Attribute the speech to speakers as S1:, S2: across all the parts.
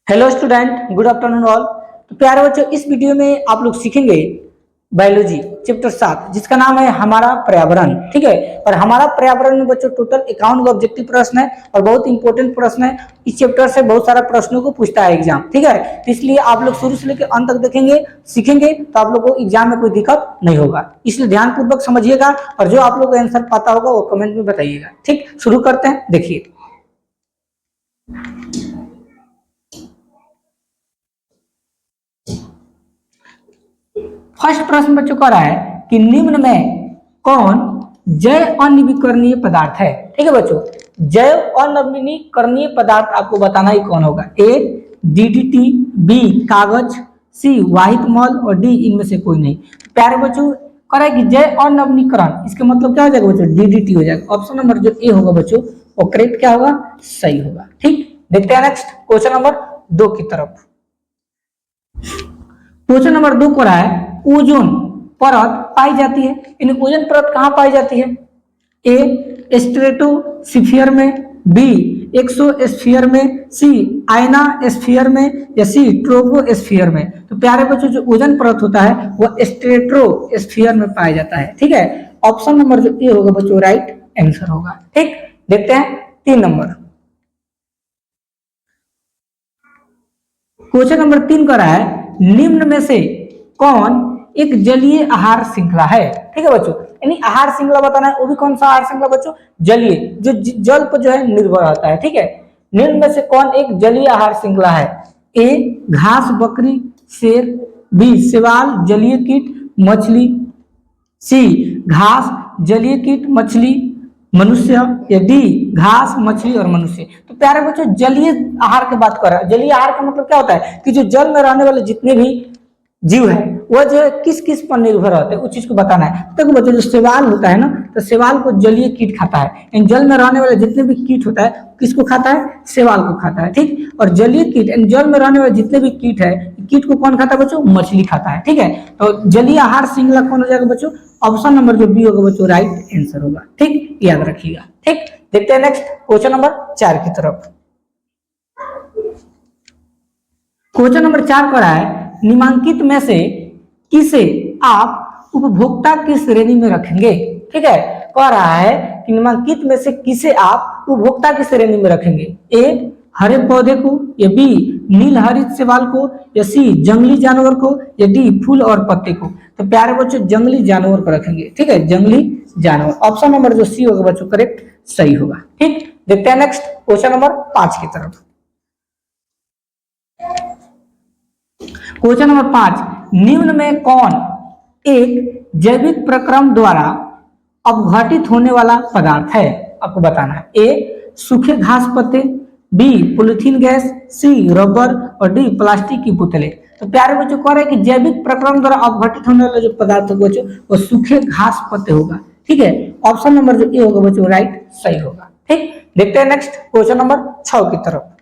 S1: Hello student, good afternoon all. तो प्यारे बच्चों, इस वीडियो में आप लोग सीखेंगे बायोलॉजी चैप्टर 7 जिसका नाम है हमारा पर्यावरण। ठीक है, और हमारा पर्यावरण में बच्चों टोटल 51 ऑब्जेक्टिव प्रश्न है और बहुत इंपॉर्टेंट प्रश्न है। इस चैप्टर से बहुत सारा प्रश्नों को पूछता है एग्जाम। ठीक है, तो इसलिए आप लोग शुरू से लेकर अंत तक देखेंगे, सीखेंगे, तो आप लोग को एग्जाम में कोई दिक्कत नहीं होगा। इसलिए ध्यान पूर्वक समझिएगा और जो आप लोग को आंसर पता होगा वो कमेंट में बताइएगा। ठीक, शुरू करते हैं। देखिए, फर्स्ट प्रश्न बच्चों का रहा है कि निम्न में कौन जैव अनवीकरणीय पदार्थ है। ठीक है बच्चों, जैव अनवीकरणीय पदार्थ आपको बताना ही कौन होगा। ए डीडीटी, बी कागज, सी वाहित मल और डी इनमें से कोई नहीं। प्यारे बच्चों, कह रहा है कि जैव अनवीकरण, इसका मतलब क्या हो जाएगा बच्चों? डीडीटी हो जाएगा। ऑप्शन नंबर जो ए होगा बच्चों वो करेक्ट क्या होगा? सही होगा। ठीक, देखते हैं नेक्स्ट क्वेश्चन नंबर 2 की तरफ। क्वेश्चन नंबर 2 को रहा है ओजोन परत पाई जाती है। इन ओजोन परत कहां पाई जाती है? ए स्ट्रेटोस्फीयर में, बी एक्सोस्फीयर में, सी आयनास्फीयर में या सी ट्रोपोस्फीयर में। तो प्यारे बच्चों, जो ओजोन परत होता है वह स्ट्रेटोस्फीयर में पाया जाता है। ठीक है, ऑप्शन नंबर जो ए होगा बच्चों राइट आंसर होगा। ठीक, देखते हैं 3 नंबर। क्वेश्चन नंबर 3 का रहा है निम्न में से कौन एक जलीय आहार श्रृंखला है। ठीक है बच्चों, यानी आहार श्रृंखला बताना है, वो भी कौन सा आहार श्रृंखला बच्चों? जलीय, जो जल पर जो है निर्भर रहता है। ठीक है, निम्न में से कौन एक जलीय आहार श्रृंखला है? ए घास बकरी शेर, बी शैवाल जलीय कीट मछली, सी घास जलीय कीट मछली मनुष्य या डी घास मछली और मनुष्य। तो प्यारे बच्चों, जलीय आहार की बात कर रहा है। जलीय आहार का मतलब क्या होता है कि जो जल में रहने वाले जितने भी जीव है वह जो है किस किस पर निर्भर रहते हैं, उस चीज को बताना है। देखो बच्चों, जो शैवाल होता है ना, तो शैवाल को जलीय कीट खाता है। इन जल में रहने वाले जितने भी कीट होता है किसको खाता है? शैवाल को खाता है। ठीक, और जलीय कीट इन जल में रहने वाले जितने भी कीट है, कीट को कौन खाता है बच्चों? मछली खाता है। ठीक है, तो जलीय आहार श्रृंखला कौन हो जाएगा बच्चों? ऑप्शन नंबर जो बी होगा बच्चों राइट आंसर होगा। ठीक, याद रखिएगा। ठीक, देखते हैं नेक्स्ट क्वेश्चन नंबर 4 की तरफ। क्वेश्चन नंबर 4 का है निम्नलिखित में से किसे आप उपभोक्ता की श्रेणी में रखेंगे। ठीक है, कह रहा है कि निम्नलिखित में से किसे आप उपभोक्ता की श्रेणी में रखेंगे। ए हरे पौधे को, या बी नील हरित शैवाल को, या सी जंगली जानवर को, या डी फूल और पत्ते को। तो प्यारे बच्चों, जंगली जानवर को रखेंगे। ठीक है, जंगली जानवर, ऑप्शन नंबर जो सी होगा बच्चों करेक्ट सही होगा। ठीक, देखते हैं नेक्स्ट क्वेश्चन नंबर 5 की तरफ। क्वेश्चन नंबर 5, निम्न में कौन एक जैविक प्रक्रम द्वारा अपघटित होने वाला पदार्थ है? आपको बताना है। ए सूखे घास पत्ते, बी पॉलीथीन गैस, सी रबर और डी प्लास्टिक की बोतलें। तो प्यारे बच्चों, कह रहे हैं कि जैविक प्रक्रम द्वारा अपघटित होने वाला जो पदार्थ होगा बच्चों वो सूखे घास पत्ते होगा। ठीक है, ऑप्शन नंबर जो ए होगा बच्चों राइट सही होगा। ठीक, देखते हैं नेक्स्ट क्वेश्चन नंबर 6 की तरफ।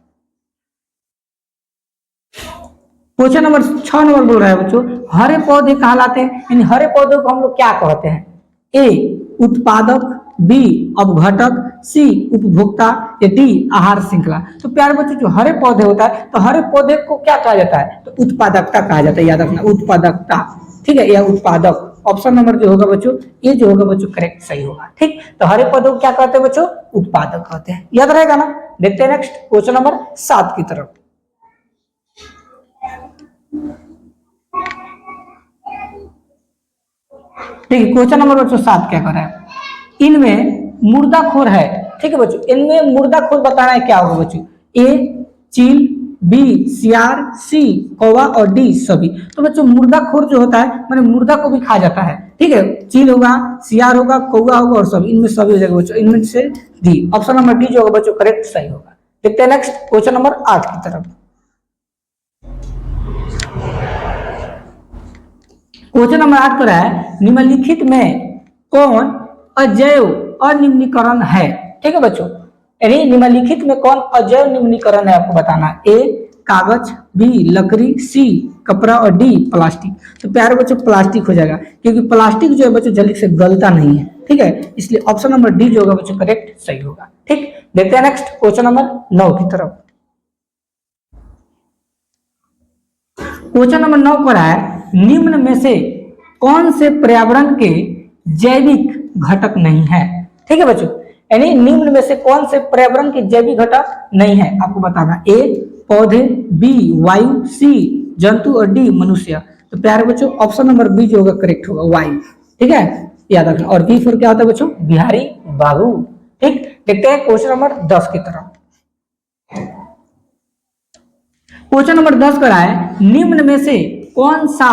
S1: क्वेश्चन नंबर 6 नंबर बोल रहा है बच्चों हरे पौधे कहलाते हैं, यानी हरे पौधों को हम लोग क्या कहते हैं? ए उत्पादक, बी अपघटक, सी उपभोक्ता या डी आहार श्रृंखला। तो प्यारे बच्चों, जो हरे पौधे होता है तो हरे पौधे को क्या कहा जाता है? तो उत्पादकता कहा जाता है। याद रखना, उत्पादकता। ठीक है, या उत्पादक। ऑप्शन नंबर जो होगा बच्चों ये जो होगा बच्चों करेक्ट सही होगा। ठीक, तो हरे पौधों को क्या कहते हैं बच्चों? उत्पादक कहते हैं। याद रहेगा ना। देखते हैं नेक्स्ट क्वेश्चन नंबर 7 की तरफ। ठीक है, क्वेश्चन नंबर बच्चों 7 क्या कर रहा है? इनमें मुर्दाखोर है। ठीक है बच्चों, इनमें मुर्दाखोर बताना है क्या होगा बच्चों? ए चील, बी सियार, सी कौवा और डी सभी। तो बच्चों मुर्दाखोर जो होता है माने मुर्दा को भी खा जाता है। ठीक है, चील होगा, सियार होगा, कौवा होगा और सभी, इनमें सभी हो जाएगा बच्चों। इनमें से डी, ऑप्शन नंबर डी जो होगा बच्चों करेक्ट सही होगा। देखते हैं नेक्स्ट क्वेश्चन नंबर 8 की तरफ। क्वेश्चन नंबर 8 कर रहा है निम्नलिखित में कौन अजैव अनिम्नीकरण है। ठीक है बच्चों, यानी निम्नलिखित में कौन अजैव निम्नीकरण है आपको बताना। ए कागज, बी लकड़ी, सी कपड़ा और डी प्लास्टिक। तो प्यारे बच्चों प्लास्टिक हो जाएगा, क्योंकि प्लास्टिक जो है बच्चों जल्दी से गलता नहीं है। ठीक है, इसलिए ऑप्शन नंबर डी जो होगा बच्चों करेक्ट सही होगा। ठीक, देखते हैं नेक्स्ट क्वेश्चन नंबर 9 की तरफ। क्वेश्चन नंबर 9 पर है निम्न में से कौन से पर्यावरण के जैविक घटक नहीं है। ठीक है बच्चों, यानी निम्न में से कौन से पर्यावरण के जैविक घटक नहीं है आपको बताना। ए पौधे, बी वायु, सी जंतु और डी मनुष्य। तो प्यारे बच्चों ऑप्शन नंबर बी जो होगा करेक्ट होगा, वायु। ठीक है, याद रखना। और बी फिर क्या होता है बच्चों, बिहारी बाबू। ठीक, देखते हैं क्वेश्चन नंबर 10 की तरफ। क्वेश्चन नंबर 10 का है निम्न में से कौन सा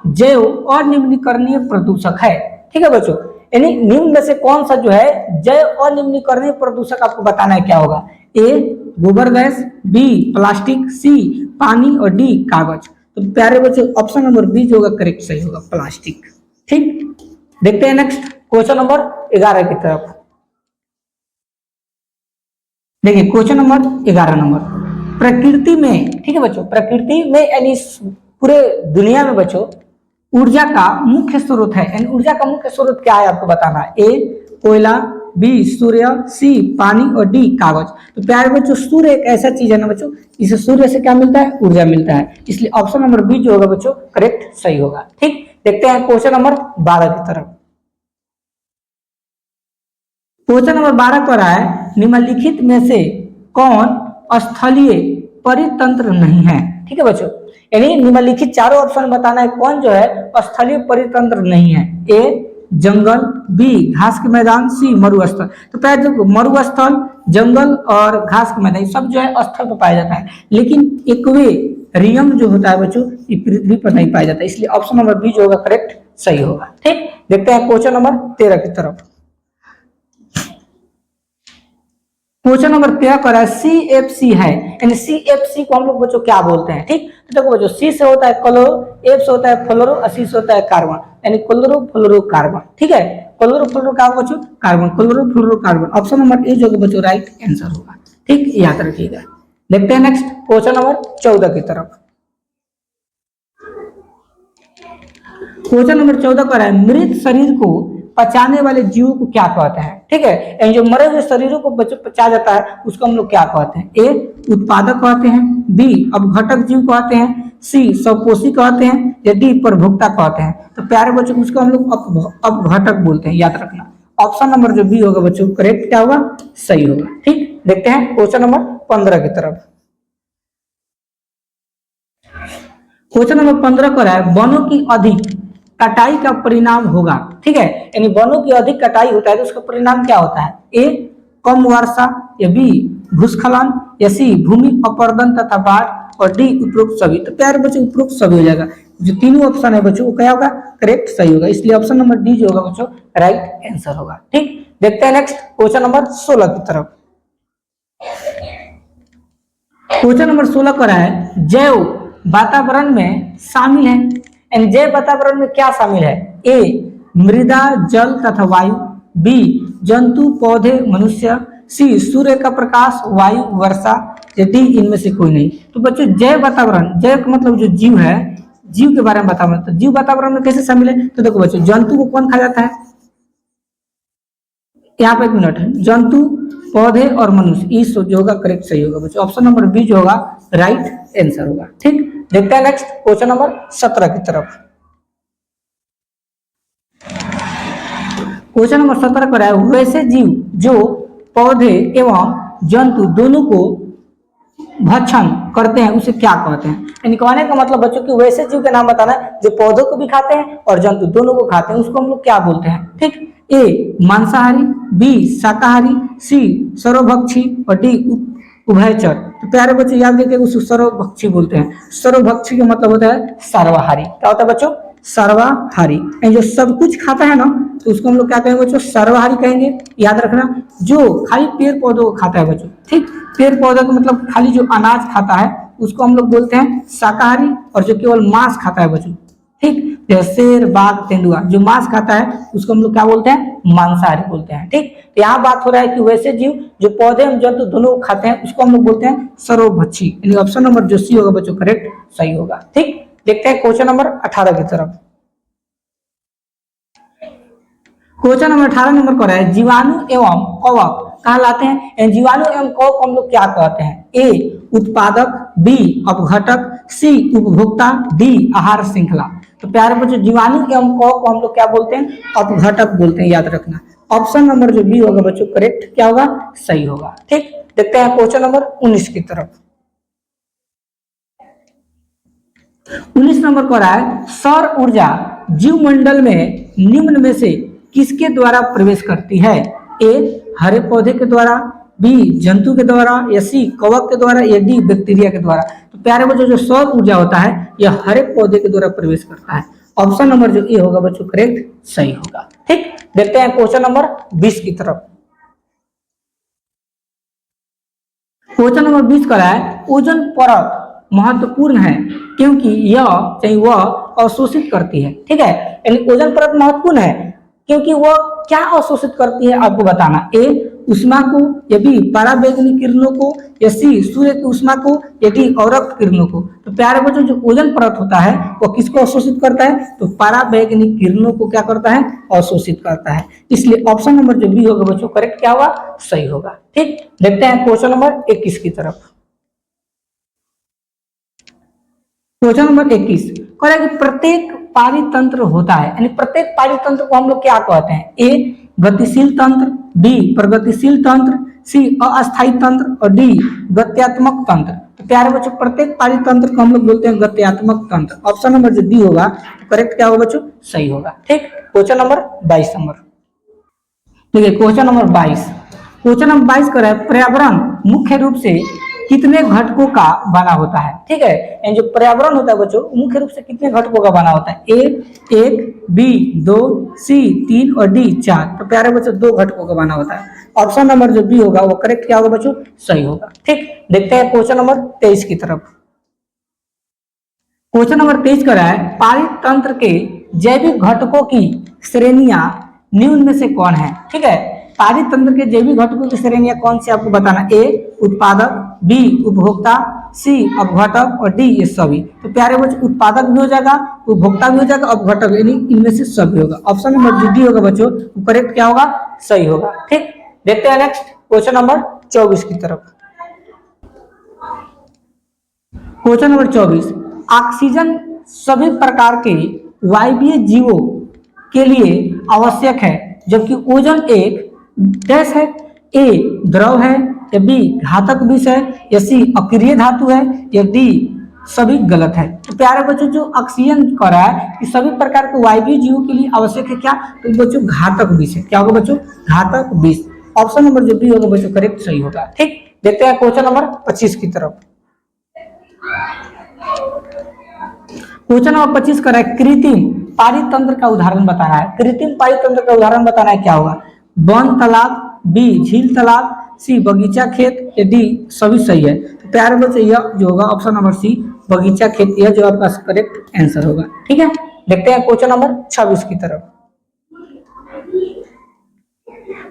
S1: जैव अनिम्नीकरणीय प्रदूषक है। ठीक है बच्चों, यानी निम्न में से कौन सा जो है जैव अनिम्नीकरणीय प्रदूषक आपको बताना है क्या होगा। ए गोबर गैस, बी प्लास्टिक, सी पानी और डी कागज। तो प्यारे बच्चों ऑप्शन नंबर बी जो होगा करेक्ट सही होगा, प्लास्टिक। ठीक, देखते हैं नेक्स्ट क्वेश्चन नंबर 11 की तरफ। देखिए क्वेश्चन नंबर 11 नंबर, प्रकृति में, ठीक है बच्चों, प्रकृति में यानी पूरे दुनिया में बच्चों ऊर्जा का मुख्य स्रोत है, यानी ऊर्जा का मुख्य स्रोत क्या है आपको बताना है। ए कोयला, बी सूर्य, सी पानी और डी कागज। तो प्यारे बच्चों सूर्य एक ऐसा चीज है ना बच्चों, इसे सूर्य से क्या मिलता है, ऊर्जा मिलता है, इसलिए ऑप्शन नंबर बी जो होगा बच्चों करेक्ट सही होगा। ठीक, देखते हैं क्वेश्चन नंबर 12 की तरफ। क्वेश्चन नंबर 12 पर है निम्नलिखित में से कौन स्थलीय परितंत्र नहीं है। ठीक है बच्चों, यानी निम्नलिखित चारों ऑप्शन बताना है कौन जो है स्थलीय परितंत्र नहीं है। ए जंगल, बी घास के मैदान, सी मरुस्थल। तो पहले मरुस्थल, जंगल और घास के मैदान सब जो है स्थल पर पाया जाता है, लेकिन एक्वेरियम जो होता है बच्चों ये पृथ्वी पर नहीं पाया जाता, इसलिए ऑप्शन नंबर बी जो होगा करेक्ट सही होगा। ठीक, देखते हैं क्वेश्चन नंबर 13 की तरफ। क्वेश्चन नंबर 13 कर रहा है CFC है, यानी CFC को हम लोग बच्चों क्या बोलते हैं। ठीक, तो देखो बच्चों सी से होता है क्लोरो, एफ से होता है फ्लोरो और सी से होता है कार्बन, यानी क्लोरो फ्लोरो कार्बन। ठीक है, क्लोरो फ्लोरो क्या होगा बच्चों, carbon, chloro fluoro carbon. Option number A जो होगा बच्चों राइट आंसर होगा। ठीक, याद रखिएगा। देखते हैं नेक्स्ट क्वेश्चन नंबर 14 की तरफ। क्वेश्चन नंबर 14 कर रहा है मृत शरीर को पचाने वाले जीवों को क्या कहते हैं। ठीक है, जो मरे हुए शरीरों को पचा जाता है उसको हम लोग क्या कहते हैं। ए उत्पादक कहते हैं, बी अपघटक जीव कहते हैं, सी स्वपोषी कहते हैं या डी प्रभोक्ता कहते हैं। तो प्यारे बच्चों उसको हम लोग अपघटक बोलते हैं, याद रखना। ऑप्शन नंबर जो बी होगा बच्चों करेक्ट क्या होगा, सही होगा। ठीक, देखते हैं क्वेश्चन नंबर 15 की तरफ। क्वेश्चन नंबर 15 कर रहा है वनों की अधिक कटाई का परिणाम होगा। ठीक है, यानी वनों की अधिक कटाई होता है तो उसका परिणाम क्या होता है। ए कम वर्षा, या बी भूस्खलन, या सी भूमि अपरदन तथा बाढ़ और डी उपरोक्त सभी। तो प्यारे बच्चों उपरोक्त सभी हो जाएगा, जो तीनों ऑप्शन है बच्चों वो क्या होगा करेक्ट सही होगा, इसलिए ऑप्शन नंबर डी जो होगा बच्चों राइट आंसर होगा। ठीक, देखते हैं नेक्स्ट क्वेश्चन नंबर 16 की तरफ। क्वेश्चन नंबर 16 कर रहा है जैव वातावरण में शामिल है, यानी जैव वातावरण में क्या शामिल है। ए मृदा जल तथा वायु, बी जंतु पौधे मनुष्य, सी सूर्य का प्रकाश वायु वर्षा, या डी इनमें से कोई नहीं। तो बच्चों जैव वातावरण, जैव का मतलब जो जीव है, जीव के बारे में बताओ। तो जीव वातावरण में कैसे शामिल है, तो देखो बच्चों जंतु को कौन खा जाता है, यहाँ पे एक मिनट है, जंतु पौधे और मनुष्य, इस जो होगा करेक्ट सही होगा बच्चों, ऑप्शन नंबर बी जो होगा राइट आंसर होगा। ठीक, देखते हैं नेक्स्ट क्वेश्चन नंबर 17 की तरफ। क्वेश्चन नंबर 17 कर रहा है वैसे जीव जो पौधे एवं जंतु दोनों को भक्षण करते हैं उसे क्या कहते हैं। यानी कहने का मतलब बच्चों की वैसे जीव के नाम बताना है जो पौधों को भी खाते हैं और जंतु दोनों को खाते हैं, उसको हम लोग क्या बोलते हैं। ठीक, ए मांसाहारी, बी शाकाहारी, सी सर्वभक्षी और डी उभयचर। तो प्यारे बच्चे याद रखिए उसको सर्वभक्षी बोलते हैं। सर्वभक्षी का मतलब होता है सर्वाहारी। क्या होता है बच्चों, सर्वाहारी, जो सब कुछ खाता है ना तो उसको हम लोग क्या कहेंगे बच्चों, सर्वाहारी कहेंगे। याद रखना, जो खाली पेड़ पौधों को खाता है बच्चों। ठीक, पेड़ पौधों का मतलब खाली जो अनाज खाता है उसको हम लोग बोलते हैं शाकाहारी, और जो केवल मांस खाता है बच्चों, ठीक, जैसे शेर बाघ तेंदुआ जो मांस खाता है उसको हम लोग क्या बोलते हैं, मांसाहारी बोलते हैं। ठीक, तो यहाँ बात हो रहा है कि वैसे जीव जो पौधे एवं जंतु दोनों को खाते हैं उसको हम लोग बोलते हैं सर्वभक्षी, यानी ऑप्शन नंबर जो सी होगा बच्चों करेक्ट सही होगा। ठीक, देखते हैं क्वेश्चन नंबर 18 की तरफ। क्वेश्चन नंबर 18 नंबर पर है जीवाणु एवं कवक कहलाते हैं। इन जीवाणु एवं कवक को हम लोग क्या कहते हैं? ए उत्पादक, बी अपघटक, सी उपभोक्ता, डी आहार श्रृंखला। तो प्यारे बच्चों जीवाणु एवं कवक को हम लोग क्या बोलते हैं? अपघटक बोलते हैं, याद रखना। ऑप्शन नंबर जो बी होगा बच्चों करेक्ट क्या होगा? सही होगा। ठीक, देखते हैं क्वेश्चन नंबर 19 की तरफ। 19 नंबर को रहा है सौर ऊर्जा जीवमंडल में निम्न में से किसके द्वारा प्रवेश करती है? ए हरे पौधे के द्वारा, बी जंतु के द्वारा, या सी कवक के द्वारा, या डी बैक्टीरिया के द्वारा। तो प्यारे बच्चों जो सौर ऊर्जा होता है यह हरे पौधे के द्वारा प्रवेश करता है। ऑप्शन नंबर जो ए होगा बच्चों करेक्ट सही होगा। ठीक, देखते हैं क्वेश्चन नंबर 20 की तरफ। क्वेश्चन नंबर 20 का है ओजोन परत महत्वपूर्ण है क्योंकि यह चाहे वह अवशोषित करती है। ठीक है, यानी ओजोन परत महत्वपूर्ण है क्योंकि वह क्या अवशोषित करती है आपको बताना। ए उष्मा को, या बी पराबैंगनी किरणों को, या सी सूर्य की उष्मा को, या डी अवरक्त किरणों को। तो प्यारे बच्चों जो ओजोन परत होता है वह किसको अवशोषित करता है? तो पराबैंगनी किरणों को क्या करता है? अवशोषित करता है। इसलिए ऑप्शन नंबर जो बी होगा बच्चों करेक्ट क्या होगा? सही होगा। ठीक, देखते हैं क्वेश्चन नंबर 21 की तरफ। क्वेश्चन नंबर 21 कह रहा है कि प्रत्येक पारितंत्र होता है, यानी प्रत्येक पारितंत्र को हम लोग क्या कहते हैं? ए गतिशील तंत्र, बी प्रगतिशील तंत्र, सी अस्थायी तंत्र, और डी गत्यात्मक तंत्र। तो प्यारे बच्चों प्रत्येक पारितंत्र को हम लोग बोलते हैं गत्यात्मक तंत्र। ऑप्शन नंबर जो डी होगा करेक्ट क्या होगा बच्चों? सही होगा। ठीक, क्वेश्चन नंबर 22 नंबर। ठीक है, क्वेश्चन नंबर 22। क्वेश्चन नंबर 22 कर रहा है पर्यावरण मुख्य रूप से कितने घटकों का बना होता है? ठीक है, जो पर्यावरण होता है बच्चों मुख्य रूप से कितने घटकों का बना होता है? ए 1, बी 2, सी 3 और डी 4। तो प्यारे बच्चों 2 घटकों का बना होता है। ऑप्शन नंबर जो बी होगा वो करेक्ट क्या होगा बच्चों? सही होगा। ठीक, देखते हैं क्वेश्चन नंबर 23 की तरफ। क्वेश्चन नंबर 23 का है पारित तंत्र के जैविक घटकों की श्रेणियां निम्न में से कौन है? ठीक है, पारित तंत्र के जैविक घटकों की श्रेणियां कौन सी आपको बताना। ए उत्पादक, बी उपभोक्ता, सी अपघटक और डी ये सभी। तो प्यारे बच्चों उत्पादक भी हो जाएगा, उपभोक्ता भी हो जाएगा, अपघटक यानी इनमें से सभी होगा। ऑप्शन नंबर जो डी होगा बच्चों करेक्ट क्या होगा? सही होगा। ठीक, देखते हैं नेक्स्ट क्वेश्चन नंबर 24 की तरफ। क्वेश्चन नंबर 24 ऑक्सीजन सभी प्रकार के वायवीय जीवों के लिए आवश्यक है जबकि ओजोन एक गैस है। ए द्रव है, या बी घातक विष है, या सी अक्रिय धातु है, या डी सभी गलत है। तो प्यारे बच्चों जो ऑक्सीजन कह रहा है कि सभी प्रकार के वायवीय जीवों के लिए आवश्यक है क्या? तो बच्चों घातक विष है। क्या होगा बच्चों? घातक विष। ऑप्शन नंबर जो बी होगा बच्चों करेक्ट सही होगा। ठीक, देखते हैं क्वेश्चन नंबर 25 की तरफ। क्वेश्चन नंबर 25 कर रहा है कृत्रिम पारितंत्र का उदाहरण बताना है। कृत्रिम पारितंत्र का उदाहरण बताना है क्या होगा? वन तालाब, बी झील तालाब, सी बगीचा खेत, या डी सभी सही है। तो प्यारे बच्चे यह जो होगा ऑप्शन नंबर सी बगीचा खेत यह जो आपका करेक्ट आंसर होगा। ठीक है, देखते हैं क्वेश्चन नंबर 26 की तरफ।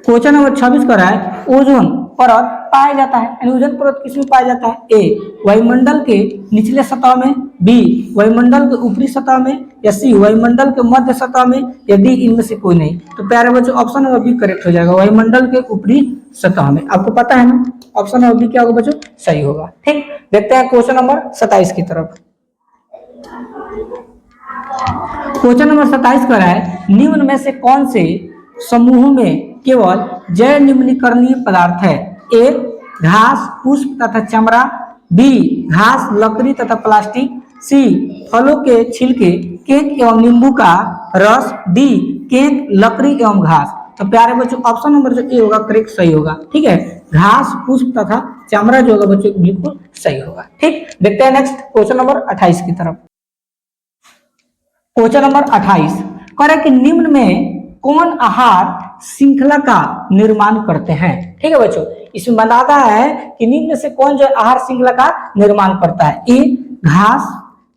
S1: क्वेश्चन नंबर 26 कर रहा है ओजोन परत पाया जाता है, यानी ओजोन परत किसमें पाया जाता है? ए वायुमंडल के निचले सतह में, बी वायुमंडल के ऊपरी सतह में, या सी वायुमंडल के मध्य सतह में, या डी इनमें से कोई नहीं। तो प्यारे बच्चों ऑप्शन नंबर बी करेक्ट हो जाएगा, वायुमंडल के ऊपरी सतह में। आपको पता है ना, ऑप्शन नंबर बी क्या होगा बच्चों? सही होगा। ठीक, देखते हैं क्वेश्चन नंबर 27 की तरफ। क्वेश्चन नंबर 27 कर रहा है निम्न में से कौन से समूह में केवल जैव निम्नीकरणीय पदार्थ है? ए घास, पुष्प तथा चमड़ा, बी घास, लकड़ी तथा प्लास्टिक, सी फलों के छिलके, केक एवं नींबू का रस, डी केक, लकड़ी एवं घास। तो प्यारे बच्चों ऑप्शन नंबर जो ए होगा करेक्ट सही होगा। ठीक है, घास, पुष्प तथा चमड़ा जो होगा बच्चों बिल्कुल सही होगा। ठीक, देखते हैं नेक्स्ट क्वेश्चन नंबर 28 की तरफ। क्वेश्चन नंबर 28 कह रहा है कि निम्न में कौन आहार श्रृंखला का निर्माण करते हैं? ठीक है बच्चों, इसमें बताता है कि निम्न में से कौन जो आहार श्रृंखला का निर्माण करता है। ए घास,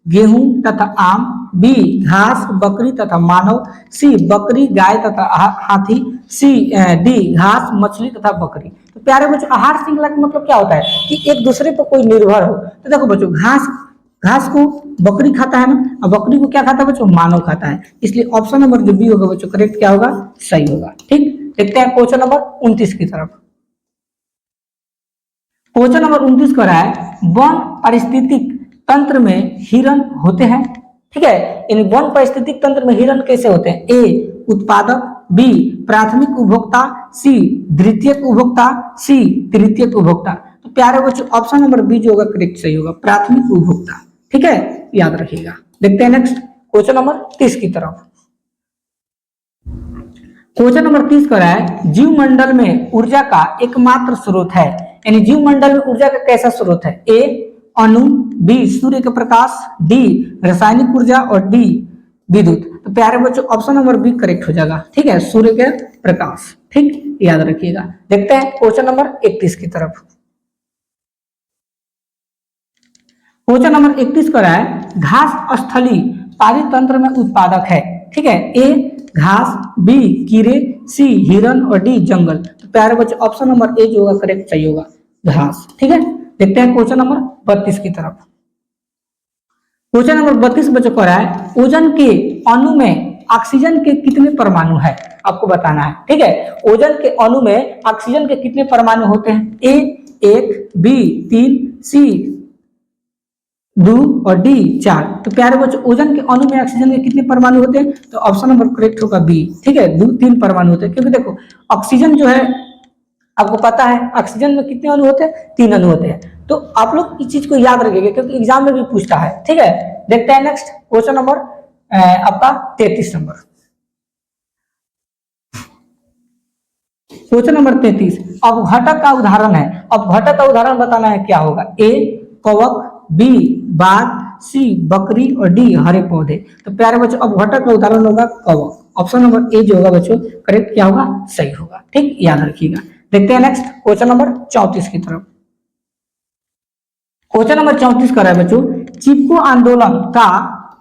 S1: गेहूं तथा आम, बी घास, बकरी तथा मानव, सी बकरी, गाय तथा हाथी, सी डी घास, मछली तथा बकरी। तो प्यारे बच्चों आहार श्रृंखला का मतलब क्या होता है कि एक दूसरे पर कोई निर्भर हो। तो देखो बच्चों घास को बकरी खाता है ना, और बकरी को क्या खाता है बच्चों? मानव खाता है। इसलिए ऑप्शन नंबर जो बी होगा बच्चों करेक्ट क्या होगा? सही होगा। ठीक, देखते हैं क्वेश्चन नंबर 29 की तरफ। क्वेश्चन नंबर 29 का रहा है वन पारिस्थितिक तंत्र में हिरण होते हैं। ठीक है, इन वन पारिस्थितिक तंत्र में हिरण कैसे होते हैं? ए उत्पादक, बी प्राथमिक उपभोक्ता, सी द्वितीयक उपभोक्ता, सी तृतीयक उपभोक्ता। तो प्यारे बच्चों ऑप्शन नंबर बी जो होगा करेक्ट सही होगा, प्राथमिक उपभोक्ता। ठीक है, याद रखिएगा। देखते हैं नेक्स्ट क्वेश्चन नंबर 30 की तरफ। क्वेश्चन नंबर 30 का है जीव मंडल में ऊर्जा का एकमात्र स्रोत है, यानी जीव मंडल में ऊर्जा का कैसा स्रोत है? ए अणु, बी सूर्य का प्रकाश, डी रासायनिक ऊर्जा और डी विद्युत। तो प्यारे बच्चों ऑप्शन नंबर बी करेक्ट हो जाएगा। ठीक है, सूर्य के प्रकाश। ठीक, याद रखिएगा। देखते हैं क्वेश्चन नंबर 31 की तरफ। क्वेश्चन नंबर 31 का है घास स्थलीय पारितंत्र में उत्पादक है। ठीक है, ए घास, बी कीड़े, सी हिरण और डी जंगल। तो प्यारे बच्चों ऑप्शन नंबर ए जो होगा करेक्ट सही होगा, घास। ठीक है, देखते हैं क्वेश्चन नंबर 32 की तरफ। क्वेश्चन नंबर 32 बच्चों को रहा है ओजोन के अणु में ऑक्सीजन के कितने परमाणु है, आपको बताना है। ठीक है, ओजोन के अणु में ऑक्सीजन के कितने परमाणु होते हैं? ए 1, बी 3, सी 2 और डी 4। तो प्यारे बच्चों ओजोन के अणु में ऑक्सीजन के कितने परमाणु होते हैं? तो ऑप्शन नंबर करेक्ट होगा बी। ठीक है, 2-3 परमाणु होते हैं, क्योंकि देखो ऑक्सीजन जो है आपको पता है ऑक्सीजन में कितने अणु होते हैं? 3 अणु होते हैं। तो आप लोग इस चीज को याद रखिएगा क्योंकि एग्जाम में भी पूछता है। ठीक है, देखते हैं नेक्स्ट क्वेश्चन नंबर आपका 33 नंबर। क्वेश्चन नंबर 33 अपघटक का उदाहरण है। अपघटक का उदाहरण बताना है, क्या होगा? ए कवक, बी बाघ, सी बकरी और डी हरे पौधे। तो प्यारे बच्चों अपघटक का उदाहरण होगा कवक। ऑप्शन नंबर ए जो होगा बच्चों करेक्ट क्या होगा? सही होगा। ठीक, याद रखिएगा। देखते हैं नेक्स्ट क्वेश्चन नंबर 34 की तरफ। क्वेश्चन नंबर 34 कर रहा है बच्चों चिपको आंदोलन का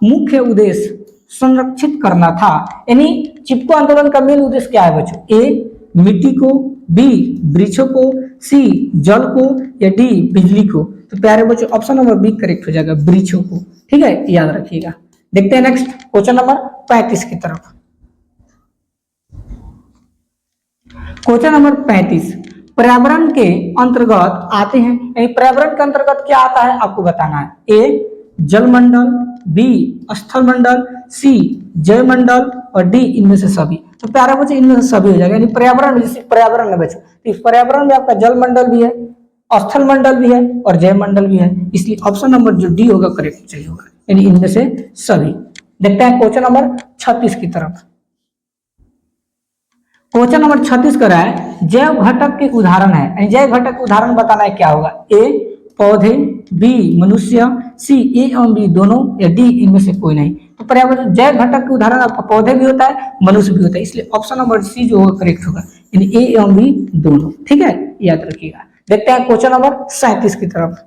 S1: मुख्य उद्देश्य संरक्षित करना था। यानी चिपको आंदोलन का मेन उद्देश्य क्या है बच्चों? ए मिट्टी को, बी वृक्षों को, सी जल को या डी बिजली को। तो प्यारे बच्चों ऑप्शन नंबर बी करेक्ट हो जाएगा, वृक्षों को। ठीक है, याद रखिएगा। देखते हैं नेक्स्ट क्वेश्चन नंबर 35 की तरफ। क्वेश्चन नंबर 35 पर्यावरण के अंतर्गत आते हैं, यानी पर्यावरण के अंतर्गत क्या आता है आपको बताना है। ए जलमंडल, बी स्थल मंडल, सी जयमंडल और डी इनमें से सभी। तो प्यारे बच्चे इनमें से सभी हो जाएगा, यानी पर्यावरण में, जैसे पर्यावरण में बच्चों तो इस पर्यावरण में आपका जल मंडल भी है, स्थल मंडल भी है और जयमंडल भी है, इसलिए ऑप्शन नंबर जो डी होगा करेक्ट सही होगा, यानी इनमें से सभी। देखते हैं क्वेश्चन नंबर 36 की तरफ। क्वेश्चन नंबर 36 कर रहा है जैव घटक के उदाहरण है, यानी जैव घटक के उदाहरण बताना है, क्या होगा? ए पौधे, बी मनुष्य, सी ए एवं बी दोनों या डी इनमें से कोई नहीं। तो पर्यावरण जैव घटक के उदाहरण आपका पौधे भी होता है, मनुष्य भी होता है, इसलिए ऑप्शन नंबर सी जो होगा करेक्ट होगा, यानी ए एवं बी दोनों। ठीक है, याद रखिएगा। देखते हैं क्वेश्चन नंबर 37 की तरफ।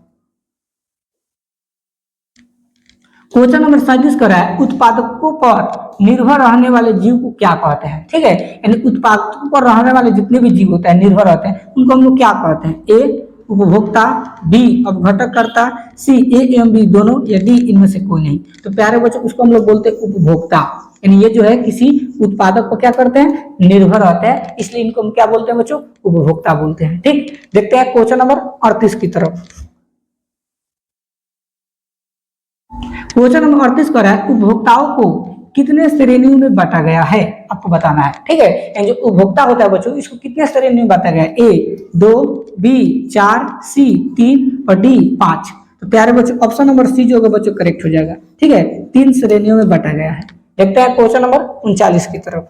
S1: क्वेश्चन नंबर 37 कर रहा है उत्पादकों पर निर्भर रहने वाले जीव को क्या कहते हैं? ठीक है, यानी उत्पादकों पर रहने वाले जितने भी जीव होते हैं, निर्भर रहते हैं, उनको हम लोग क्या कहते हैं? ए उपभोक्ता, बी अपघटककर्ता, सी ए एवं बी दोनों या डी इनमें से कोई नहीं। तो प्यारे बच्चों उसको हम लोग बोलते हैं उपभोक्ता, यानी ये जो है किसी उत्पादक को क्या करते हैं? निर्भर रहते हैं, इसलिए इनको हम क्या बोलते हैं बच्चों? उपभोक्ता बोलते हैं। ठीक, देखते हैं क्वेश्चन नंबर 38 की तरफ। क्वेश्चन नंबर 38 कर रहा है उपभोक्ताओं को कितने श्रेणियों में बांटा गया है, आपको बताना है। ठीक है, यानी जो उपभोक्ता होता है बच्चों इसको कितने श्रेणी में बांटा गया है? ए 2, बी 4, सी 3 और डी 5। तो प्यारे बच्चों ऑप्शन नंबर सी जो होगा बच्चों करेक्ट हो जाएगा। ठीक है, 3 श्रेणियों में बांटा गया है। देखते हैं क्वेश्चन नंबर 39 की तरफ।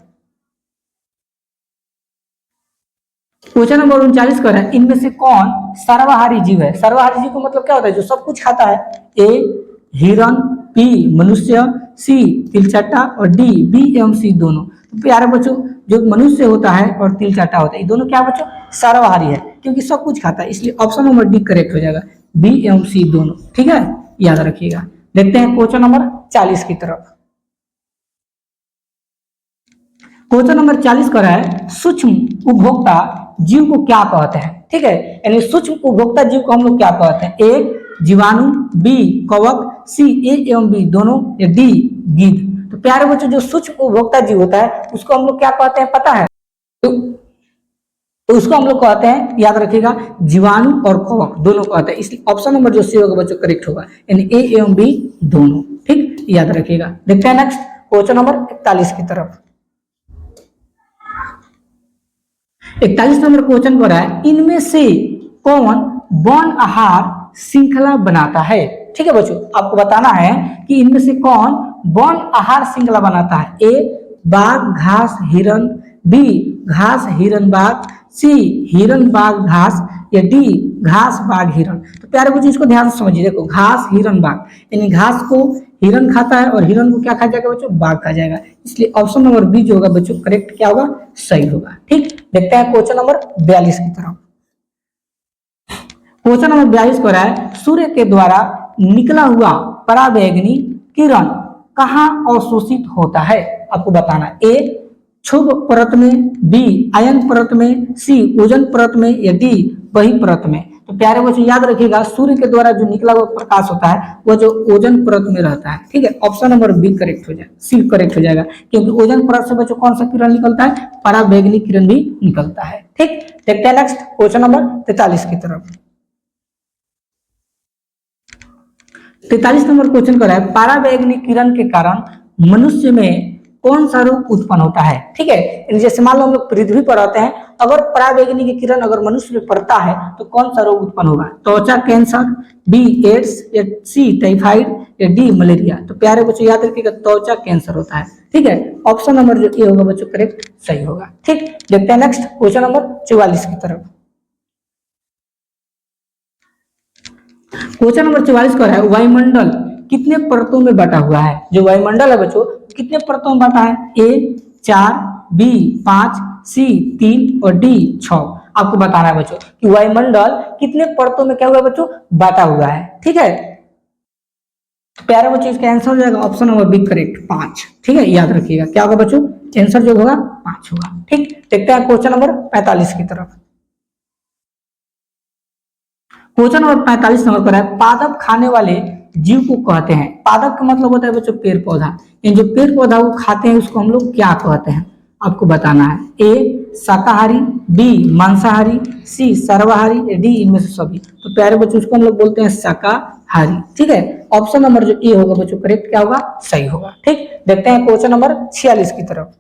S1: क्वेश्चन नंबर 39 कर रहा है इनमें से कौन सर्वाहारी जीव है? सर्वाहारी जीव का मतलब क्या होता है? जो सब कुछ खाता है। ए हिरण, बी मनुष्य, सी तिलचट्टा और डी बी एवं सी दोनों। तो प्यारे बच्चों जो मनुष्य होता है और तिलचट्टा होता है ये दोनों क्या बच्चों? सर्वाहारी है, क्योंकि सब कुछ खाता है, इसलिए ऑप्शन नंबर डी करेक्ट हो जाएगा, बी एवं सी दोनों। ठीक है, याद रखिएगा। देखते हैं क्वेश्चन नंबर 40 की तरफ। क्वेश्चन नंबर 40 कर रहा है सूक्ष्म उपभोक्ता जीव को क्या कहते हैं? ठीक है, यानी सूक्ष्म उपभोक्ता जीव को हम लोग क्या कहते हैं? ए जीवाणु, बी कवक, सी ए एवं बी दोनों या डी गिद्ध। तो प्यारे बच्चों जो सूक्ष्म उपभोक्ता जीव होता है उसको हम लोग क्या कहते हैं पता है? तो तो उसको हम लोग कहते हैं, याद रखिएगा, जीवाणु और कवक दोनों कहते हैं। इसलिए ऑप्शन नंबर जो सी होगा बच्चों करेक्ट होगा, यानी ए एवं बी दोनों। ठीक, याद रखिएगा। देखते हैं नेक्स्ट क्वेश्चन नंबर 41 की तरफ। 41 नंबर क्वेश्चन हो रहा है, इनमें से कौन वन आहार श्रृंखला बनाता है। ठीक है बच्चों, आपको बताना है कि इनमें से कौन वन आहार श्रृंखला बनाता है। ए बाघ घास हिरन, बी घास हिरन बाघ, सी हिरन बाघ घास, या डी घास बाघ हिरन। तो प्यारे बच्चों इसको ध्यान से समझिए। देखो घास हिरन बाघ, यानी घास को हिरन खाता है और हिरन को क्या खा जाएगा बच्चों, बाघ खा जाएगा। इसलिए ऑप्शन नंबर बी जो होगा बच्चों करेक्ट क्या होगा, सही होगा। ठीक, देखते हैं क्वेश्चन नंबर 42 की तरफ। क्वेश्चन नंबर 42 को रहा है, सूर्य के द्वारा निकला हुआ पराबैंगनी किरण कहाँ अवशोषित होता है। आपको बताना, ए क्षुभ परत में, बी आयन परत में, सी ओजोन परत में, या डी बही परत में। तो प्यारे बच्चों याद रखिएगा, सूर्य के द्वारा जो निकला हुआ प्रकाश होता है वह जो ओजोन परत में रहता है। ठीक है, ऑप्शन नंबर बी करेक्ट हो जाएगा, सी करेक्ट हो जाएगा, क्योंकि ओजोन परत से बच्चों कौन सा किरण निकलता है, पराबैंगनी किरण भी निकलता है। ठीक, देखते हैं नेक्स्ट क्वेश्चन नंबर 43 की तरफ। 43 नंबर क्वेश्चन कर रहा है, पराबैंगनी किरण के कारण मनुष्य में कौन सा रोग उत्पन्न होता है। ठीक है, जैसे मान लो हम लोग पृथ्वी पर रहते हैं, अगर पराबैंगनी की किरण अगर मनुष्य में पड़ता है तो कौन सा रोग उत्पन्न होगा। त्वचा कैंसर, बी एड्स, या सी टाइफाइड, या डी मलेरिया। तो प्यारे बच्चों याद रखिएगा, त्वचा कैंसर होता है। ठीक है, ऑप्शन नंबर जो ए होगा बच्चों करेक्ट सही होगा। ठीक, देखते हैं नेक्स्ट क्वेश्चन नंबर 44 की तरफ। क्वेश्चन नंबर 44 का है, वायुमंडल कितने परतों में बटा हुआ है। जो वायुमंडल है बच्चों कितने परतों में बटा है, ए 4, बी 5, सी 3 और डी 6। आपको बताना है बच्चों कि वायुमंडल कितने परतों में क्या हुआ बच्चों, बटा हुआ है। ठीक है, तो प्यारे बच्चों इसका आंसर हो जाएगा ऑप्शन नंबर बी करेक्ट 5। ठीक है, याद रखिएगा क्या होगा बच्चों, आंसर जो होगा 5 होगा। ठीक, देखते हैं क्वेश्चन नंबर 45 की तरफ। क्वेश्चन नंबर 45 नंबर पर है, पादप खाने वाले जीव को कहते हैं। पादप का मतलब होता है बच्चों पेड़ पौधा, यानी जो पेड़ पौधा वो खाते हैं उसको हम लोग क्या कहते हैं। आपको बताना है, ए शाकाहारी, बी मांसाहारी, सी सर्वाहारी, डी इनमें से सभी। तो प्यारे बच्चों उसको हम लोग बोलते हैं शाकाहारी। ठीक है, ऑप्शन नंबर जो ए होगा बच्चों करेक्ट क्या होगा, सही होगा। ठीक, देखते हैं क्वेश्चन नंबर 46 की तरफ।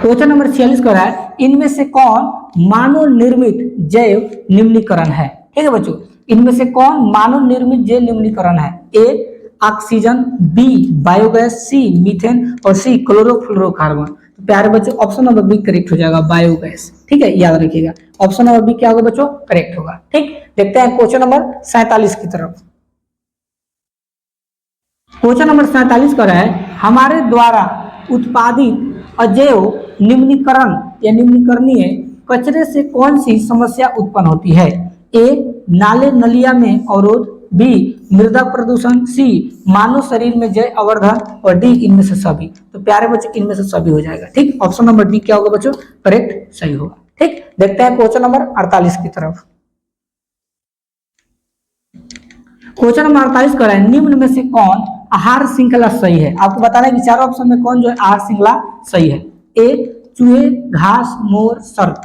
S1: क्वेश्चन नंबर 46 का है, इनमें से कौन मानव निर्मित जैव निम्नीकरण है। ठीक है बच्चों, इनमें से कौन मानव निर्मित जैव निम्नीकरण है। A oxygen, B biogas, C methane और सी क्लोरोफ्लोरोकार्बन। तो प्यारे बच्चों ऑप्शन नंबर बी करेक्ट हो जाएगा, बायोगैस। ठीक है, याद रखिएगा ऑप्शन नंबर बी क्या होगा बच्चों, करेक्ट होगा। ठीक, देखते हैं क्वेश्चन नंबर 47 की तरफ। क्वेश्चन नंबर 47 का है, हमारे द्वारा उत्पादित अजैव निम्नीकरण या निम्नीकरणीय कचरे से कौन सी समस्या उत्पन्न होती है। ए नाले नलिया में अवरोध, बी मृदा प्रदूषण, सी मानव शरीर में जय अवर्धन और डी इनमें से सभी। तो प्यारे बच्चों इनमें से सभी हो जाएगा। ठीक, ऑप्शन नंबर डी क्या होगा बच्चों, करेक्ट सही होगा। ठीक, देखते हैं क्वेश्चन नंबर 48 की तरफ। क्वेश्चन नंबर 48 कर रहा है, निम्न में से कौन आहार श्रृंखला सही है। आपको बताना है कि चारों ऑप्शन में कौन जो है आहार श्रृंखला सही है। ए चूहे घास मोर सर्प,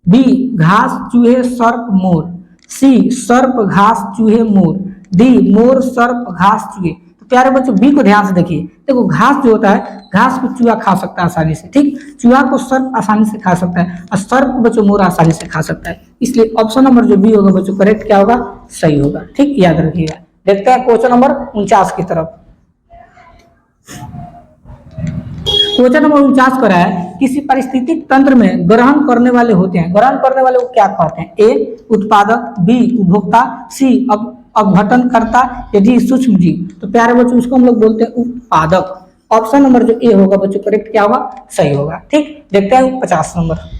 S1: बी घास चूहे सर्प मोर, सी सर्प घास चूहे मोर, डी मोर सर्प घास चूहे। तो प्यारे बच्चों बी को ध्यान से देखिए। देखो घास जो होता है, घास को चूहा खा सकता है आसानी से। ठीक, चूहा को सर्प आसानी से खा सकता है और सर्प को बच्चों मोर आसानी से खा सकता है। इसलिए ऑप्शन नंबर जो बी होगा बच्चों करेक्ट क्या होगा, सही होगा। ठीक, याद रखिएगा। देखते हैं क्वेश्चन नंबर 49 की तरफ। क्वेश्चन नंबर 49 कर रहा है, किसी पारिस्थितिक तंत्र में ग्रहण करने वाले होते हैं। ग्रहण करने वाले को क्या कहते हैं। ए उत्पादक, बी उपभोक्ता, सी अपघटनकर्ता, या डी सूक्ष्म जीव। तो प्यारे बच्चों उसको हम लोग बोलते हैं उत्पादक। ऑप्शन नंबर जो ए होगा बच्चों करेक्ट क्या होगा, सही होगा। ठीक, देखते हैं 50 नंबर।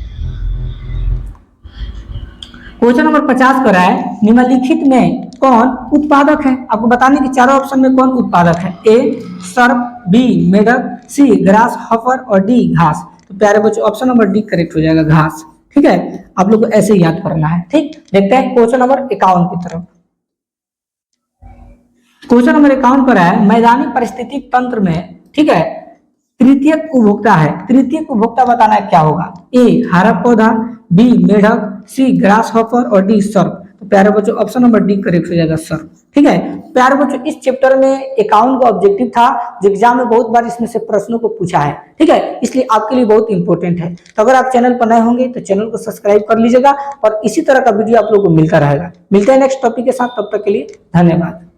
S1: क्वेश्चन नंबर 50 कर रहा है, निम्नलिखित में कौन उत्पादक है। आपको बताने की चारों ऑप्शन में कौन उत्पादक है। ए सर्प, बी मेढक, सी ग्रास हॉपर और डी घास। तो प्यारे बच्चों ऑप्शन नंबर डी करेक्ट हो जाएगा, घास। ठीक है, आप लोग को ऐसे ही याद करना है। ठीक, देखते हैं क्वेश्चन नंबर 51 की तरफ। क्वेश्चन नंबर 51 पर है, मैदानी पारिस्थितिक तंत्र में ठीक है तृतीयक उपभोक्ता है, तृतीयक उपभोक्ता बताना है क्या होगा। ए हरा पौधा, बी मेढक, सी ग्रास हॉपर और डी सर्प। तो प्यारे बच्चों ऑप्शन नंबर डी करेक्ट हो जाएगा सर्प। ठीक है प्यारे बच्चों, इस चैप्टर में 51 का ऑब्जेक्टिव था जो एग्जाम में बहुत बार इसमें से प्रश्नों को पूछा है। ठीक है, इसलिए आपके लिए बहुत इंपॉर्टेंट है। तो अगर आप चैनल पर नए होंगे तो चैनल को सब्सक्राइब कर लीजिएगा और इसी तरह का वीडियो आप लोगों को मिलता रहेगा। मिलते हैं नेक्स्ट टॉपिक के साथ, तब तक के लिए धन्यवाद।